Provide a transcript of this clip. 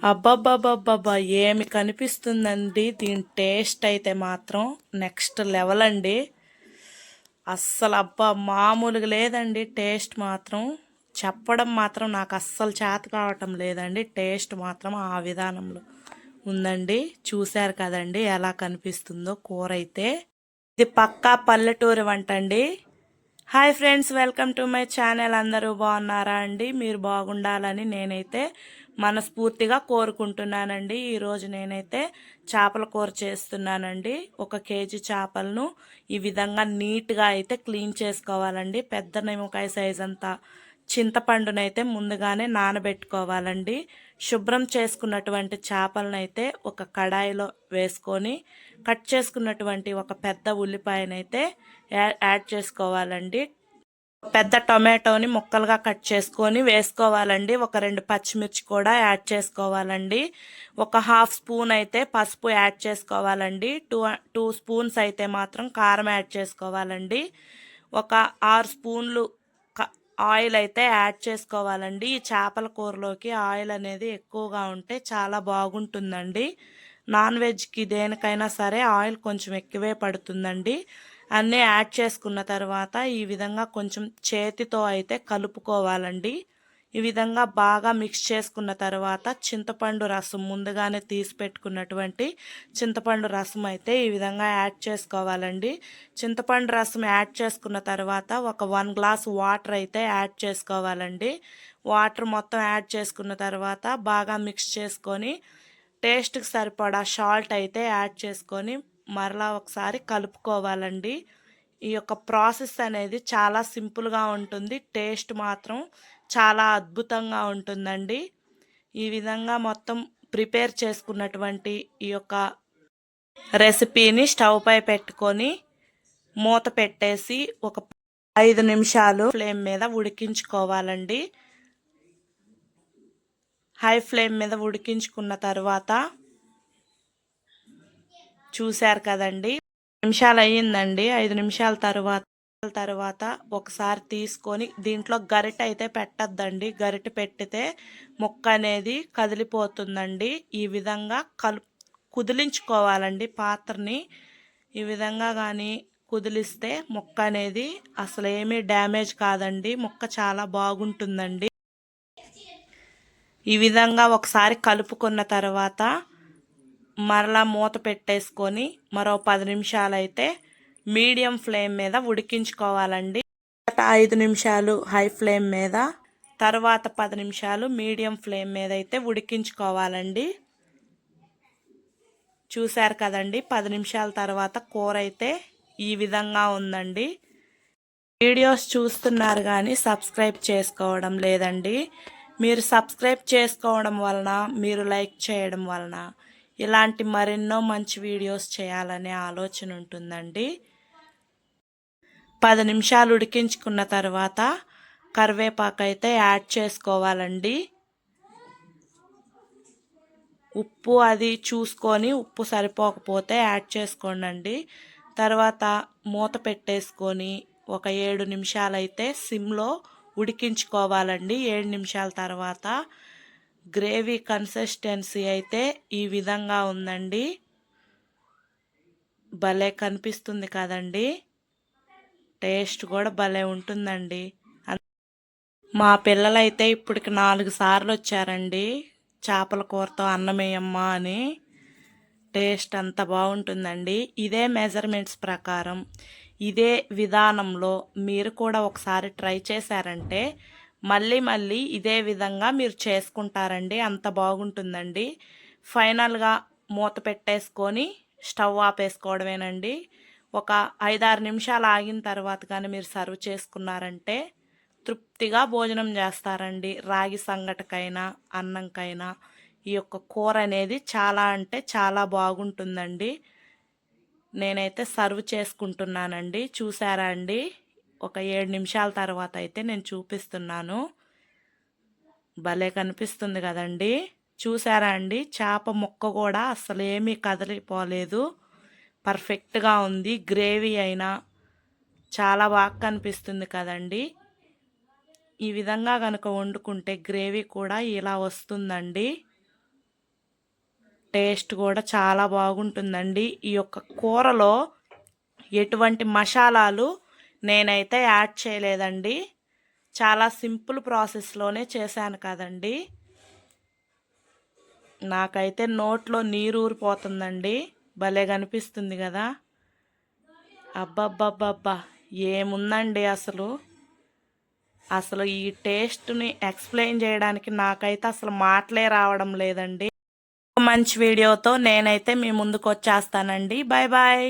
అబ్బబ్బబ్బబ్బబ్బా! ఏమి కనిపిస్తుందండి. దీని టేస్ట్ అయితే మాత్రం నెక్స్ట్ లెవెల్ అండి. అస్సలు అబ్బా మామూలుగా లేదండి టేస్ట్ మాత్రం. చెప్పడం మాత్రం నాకు అస్సలు చేత కావటం లేదండి. టేస్ట్ మాత్రం ఆ విధానంలో ఉందండి. చూశారు కదండి ఎలా కనిపిస్తుందో కూర అయితే. ఇది పక్కా పల్లెటూరు వంట అండి. Hi friends, welcome to my channel. అందరూ బాగున్నారా అండి? మీరు బాగుండాలని నేనైతే మనస్ఫూర్తిగా కోరుకుంటున్నానండి. ఈరోజు నేనైతే చేపల కూర చేస్తున్నానండి. 1 కేజీ చేపలను ఈ విధంగా నీట్గా అయితే క్లీన్ చేసుకోవాలండి. పెద్ద నిమ్మకాయ సైజ్ అంతా చింతపండునైతే ముందుగానే నానబెట్టుకోవాలండి. శుభ్రం చేసుకున్నటువంటి చేపలనైతే ఒక కడాయిలో వేసుకొని కట్ చేసుకున్నటువంటి ఒక పెద్ద ఉల్లిపాయనైతే యాడ్ చేసుకోవాలండి. పెద్ద టొమాటోని ముక్కలుగా కట్ చేసుకొని వేసుకోవాలండి. ఒక 2 పచ్చిమిర్చి కూడా యాడ్ చేసుకోవాలండి. ఒక హాఫ్ స్పూన్ అయితే పసుపు యాడ్ చేసుకోవాలండి. టూ స్పూన్స్ అయితే మాత్రం కారం యాడ్ చేసుకోవాలండి. ఒక 6 స్పూన్లు ఆయిల్ అయితే యాడ్ చేసుకోవాలండి. ఈ చేపల కూరలోకి ఆయిల్ అనేది ఎక్కువగా ఉంటే చాలా బాగుంటుందండి. నాన్ వెజ్కి దేనికైనా సరే ఆయిల్ కొంచెం ఎక్కువే పడుతుందండి. అన్నీ యాడ్ చేసుకున్న తర్వాత ఈ విధంగా కొంచెం చేతితో అయితే కలుపుకోవాలండి. ఈ విధంగా బాగా మిక్స్ చేసుకున్న తర్వాత చింతపండు రసం ముందుగానే తీసి పెట్టుకున్నటువంటి చింతపండు రసం అయితే ఈ విధంగా యాడ్ చేసుకోవాలండి. చింతపండు రసం యాడ్ చేసుకున్న తర్వాత ఒక 1 గ్లాస్ వాటర్ అయితే యాడ్ చేసుకోవాలండి. వాటర్ మొత్తం యాడ్ చేసుకున్న తర్వాత బాగా మిక్స్ చేసుకొని టేస్ట్కి సరిపడా సాల్ట్ అయితే యాడ్ చేసుకొని మరలా ఒకసారి కలుపుకోవాలండి. ఈ యొక్క ప్రాసెస్ అనేది చాలా సింపుల్గా ఉంటుంది. టేస్ట్ మాత్రం చాలా అద్భుతంగా ఉంటుందండి. ఈ విధంగా మొత్తం ప్రిపేర్ చేసుకున్నటువంటి ఈ యొక్క రెసిపీని స్టవ్ పై పెట్టుకొని మూత పెట్టేసి ఒక 5 నిమిషాలు ఫ్లేమ్ మీద ఉడికించుకోవాలండి. హై ఫ్లేమ్ మీద ఉడికించుకున్న తర్వాత చూశారు కదండి, నిమిషాలు అయ్యిందండి. 5 నిమిషాల తర్వాత ఒకసారి తీసుకొని దీంట్లో గరిట అయితే పెట్టద్దండి. గరిట పెట్టితే ముక్క అనేది కదిలిపోతుందండి. ఈ విధంగా కుదిలించుకోవాలండి పాత్రని. ఈ విధంగా కానీ కుదిలిస్తే ముక్క అనేది అసలు ఏమీ డ్యామేజ్ కాదండి. ముక్క చాలా బాగుంటుందండి. ఈ విధంగా ఒకసారి కలుపుకున్న తర్వాత మరలా మూత పెట్టేసుకొని మరో 10 నిమిషాలు అయితే మీడియం ఫ్లేమ్ మీద ఉడికించుకోవాలండి. 5 నిమిషాలు హై ఫ్లేమ్ మీద, తర్వాత 10 నిమిషాలు మీడియం ఫ్లేమ్ మీద అయితే ఉడికించుకోవాలండి. చూశారు కదండి, 10 నిమిషాల తర్వాత కూర అయితే ఈ విధంగా ఉందండి. వీడియోస్ చూస్తున్నారు కానీ సబ్స్క్రైబ్ చేసుకోవడం లేదండి. మీరు సబ్స్క్రైబ్ చేసుకోవడం వలన, మీరు లైక్ చేయడం వలన ఇలాంటి మరెన్నో మంచి వీడియోస్ చేయాలనే ఆలోచన ఉంటుందండి. 10 నిమిషాలు ఉడికించుకున్న తర్వాత కరివేపాకు అయితే యాడ్ చేసుకోవాలండి. ఉప్పు అది చూసుకొని ఉప్పు సరిపోకపోతే యాడ్ చేసుకోండి. తర్వాత మూత పెట్టేసుకొని ఒక 7 నిమిషాలు అయితే సిమ్లో ఉడికించుకోవాలండి. 7 నిమిషాల తర్వాత గ్రేవీ కన్సిస్టెన్సీ అయితే ఈ విధంగా ఉందండి. భలే కనిపిస్తుంది కదండి. టేస్ట్ కూడా భలే ఉంటుందండి. మా పిల్లలైతే ఇప్పటికి 4 సార్లు వచ్చారండి చేపల కూరతో అన్నమేయమ్మా అని. టేస్ట్ అంత బాగుంటుందండి. ఇదే మెజర్మెంట్స్ ప్రకారం, ఇదే విధానంలో మీరు కూడా ఒకసారి ట్రై చేశారంటే మళ్ళీ మళ్ళీ ఇదే విధంగా మీరు చేసుకుంటారండి. అంత బాగుంటుందండి. ఫైనల్గా మూత పెట్టేసుకొని స్టవ్ ఆపేసుకోవడమేనండి. ఒక 5-6 నిమిషాలు ఆగిన తర్వాత కానీ మీరు సర్వ్ చేసుకున్నారంటే తృప్తిగా భోజనం చేస్తారండి. రాగి సంగటికైనా అన్నంకైనా ఈ యొక్క కూర అనేది చాలా అంటే చాలా బాగుంటుందండి. నేనైతే సర్వ్ చేసుకుంటున్నానండి. చూసారా అండి, ఒక 7 నిమిషాల తర్వాత అయితే నేను చూపిస్తున్నాను. భలే కనిపిస్తుంది కదండి. చూసారా అండి, చేప ముక్క కూడా అసలు ఏమీ కదిలిపోలేదు. పర్ఫెక్ట్గా ఉంది. గ్రేవీ అయినా చాలా బాగా కనిపిస్తుంది కదండి. ఈ విధంగా కనుక వండుకుంటే గ్రేవీ కూడా ఇలా వస్తుందండి. టేస్ట్ కూడా చాలా బాగుంటుందండి. ఈ యొక్క కూరలో ఎటువంటి మసాలాలు నేనైతే యాడ్ చేయలేదండి. చాలా సింపుల్ ప్రాసెస్లోనే చేశాను కదండి. నాకైతే నోట్లో నీరు ఊరిపోతుందండి. భలే కనిపిస్తుంది కదా. అబ్బబ్బబ్బబ్బా, ఏముందండి అసలు. అసలు ఈ టేస్ట్ని ఎక్స్ప్లెయిన్ చేయడానికి నాకైతే అసలు మాటలే రావడం లేదండి. మంచి వీడియోతో నేనైతే మీ ముందుకు వచ్చేస్తానండి. Bye bye.